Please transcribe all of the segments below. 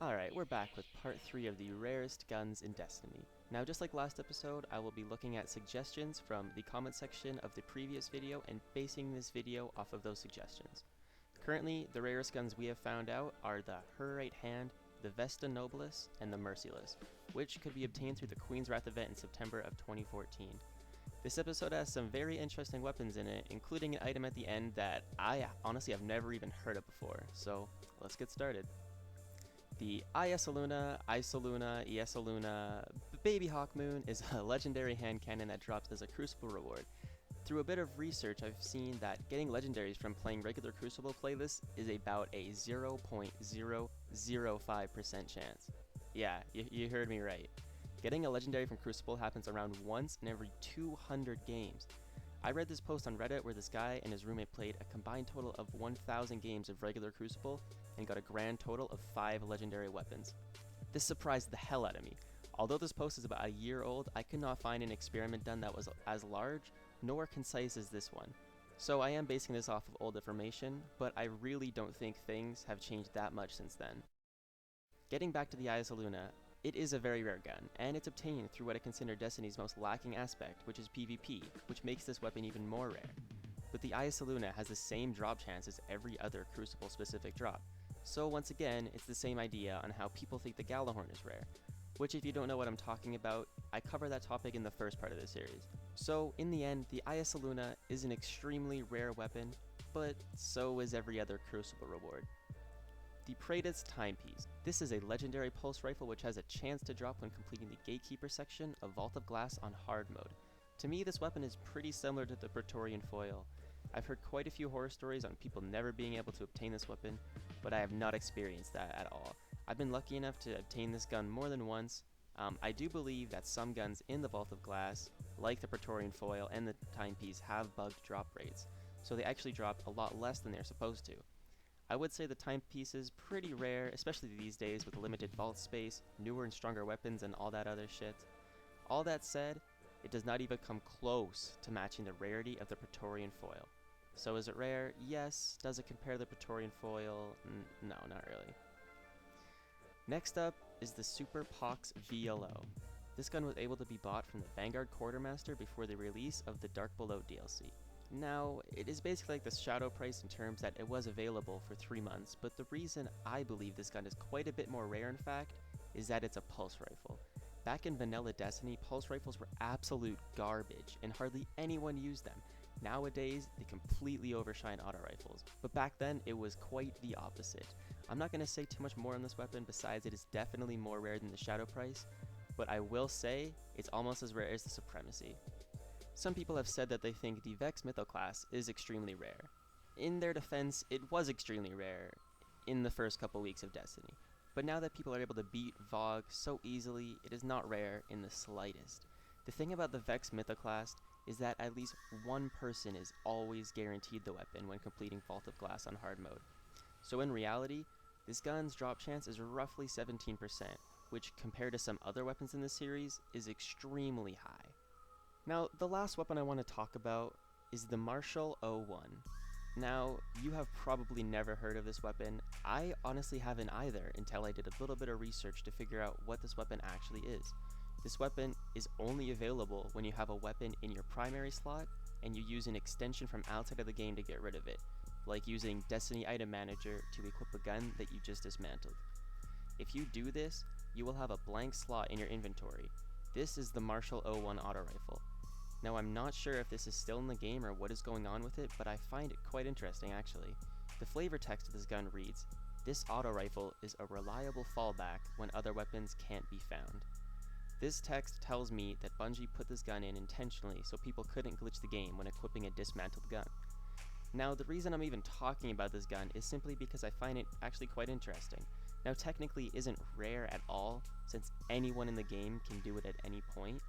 Alright, we're back with part 3 of the rarest guns in Destiny. Now, just like last episode, I will be looking at suggestions from the comment section of the previous video and basing this video off of those suggestions. Currently, the rarest guns we have found out are the Her Right Hand, the Vesta Nobilis, and the Merciless, which could be obtained through the Queen's Wrath event in September of 2014. This episode has some very interesting weapons in it, including an item at the end that I honestly have never even heard of before, so let's get started. The EYASLUNA, EYASLUNA, Baby Hawk Moon is a legendary hand cannon that drops as a Crucible reward. Through a bit of research, I've seen that getting legendaries from playing regular Crucible playlists is about a 0.005% chance. Yeah, you heard me right. Getting a legendary from Crucible happens around once in every 200 games. I read this post on Reddit where this guy and his roommate played a combined total of 1,000 games of regular Crucible and got a grand total of 5 legendary weapons. This surprised the hell out of me. Although this post is about a year old, I could not find an experiment done that was as large nor concise as this one. So I am basing this off of old information, but I really don't think things have changed that much since then. Getting back to the EYASLUNA, it is a very rare gun, and it's obtained through what I consider Destiny's most lacking aspect, which is PvP, which makes this weapon even more rare. But the EYASLUNA has the same drop chance as every other Crucible specific drop. So once again, it's the same idea on how people think the Gjallarhorn is rare, which if you don't know what I'm talking about, I cover that topic in the first part of this series. So in the end, the EYASLUNA is an extremely rare weapon, but so is every other Crucible reward. The Praetor's Timepiece. This is a legendary pulse rifle which has a chance to drop when completing the Gatekeeper section of Vault of Glass on hard mode. To me, this weapon is pretty similar to the Praetorian Foil. I've heard quite a few horror stories on people never being able to obtain this weapon, but I have not experienced that at all. I've been lucky enough to obtain this gun more than once. I do believe that some guns in the Vault of Glass, like the Praetorian Foil and the Timepiece, have bugged drop rates, so they actually drop a lot less than they're supposed to. I would say the Timepiece is pretty rare, especially these days with limited vault space, newer and stronger weapons, and all that other shit. All that said, it does not even come close to matching the rarity of the Praetorian Foil. So is it rare? Yes. Does it compare to the Praetorian Foil? No, not really. Next up is the Super Pox VLO. This gun was able to be bought from the Vanguard Quartermaster before the release of the Dark Below DLC. Now, it is basically like the shadow price in terms that it was available for 3 months, but the reason I believe this gun is quite a bit more rare in fact, is that it's a pulse rifle. Back in vanilla Destiny, pulse rifles were absolute garbage, and hardly anyone used them. Nowadays, they completely overshine auto rifles, but back then it was quite the opposite. I'm not going to say too much more on this weapon besides it is definitely more rare than the shadow price, but I will say it's almost as rare as the Supremacy. Some people have said that they think the Vex Mythoclast is extremely rare. In their defense, it was extremely rare in the first couple weeks of Destiny, but now that people are able to beat Vogue so easily, it is not rare in the slightest. The thing about the Vex Mythoclast is that at least one person is always guaranteed the weapon when completing Vault of Glass on hard mode. So in reality, this gun's drop chance is roughly 17%, which compared to some other weapons in the series is extremely high. Now, the last weapon I want to talk about is the Marshall 01. Now, you have probably never heard of this weapon. I honestly haven't either until I did a little bit of research to figure out what this weapon actually is. This weapon is only available when you have a weapon in your primary slot and you use an extension from outside of the game to get rid of it, like using Destiny Item Manager to equip a gun that you just dismantled. If you do this, you will have a blank slot in your inventory. This is the Marshall 01 auto rifle. Now, I'm not sure if this is still in the game or what is going on with it, but I find it quite interesting actually. The flavor text of this gun reads, "This auto rifle is a reliable fallback when other weapons can't be found." This text tells me that Bungie put this gun in intentionally so people couldn't glitch the game when equipping a dismantled gun. Now, the reason I'm even talking about this gun is simply because I find it actually quite interesting. Now, technically it isn't rare at all, since anyone in the game can do it at any point,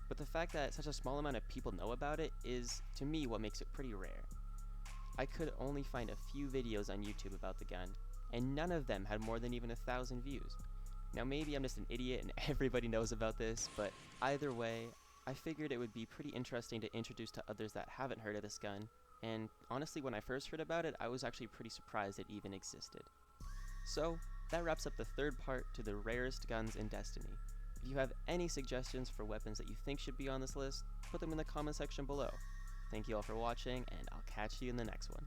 but the fact that such a small amount of people know about it is, to me, what makes it pretty rare. I could only find a few videos on YouTube about the gun, and none of them had more than even 1,000 views. Now maybe I'm just an idiot and everybody knows about this, but either way, I figured it would be pretty interesting to introduce to others that haven't heard of this gun, and honestly when I first heard about it, I was actually pretty surprised it even existed. So, That wraps up the third part to the rarest guns in Destiny. If you have any suggestions for weapons that you think should be on this list, put them in the comment section below. Thank you all for watching, and I'll catch you in the next one.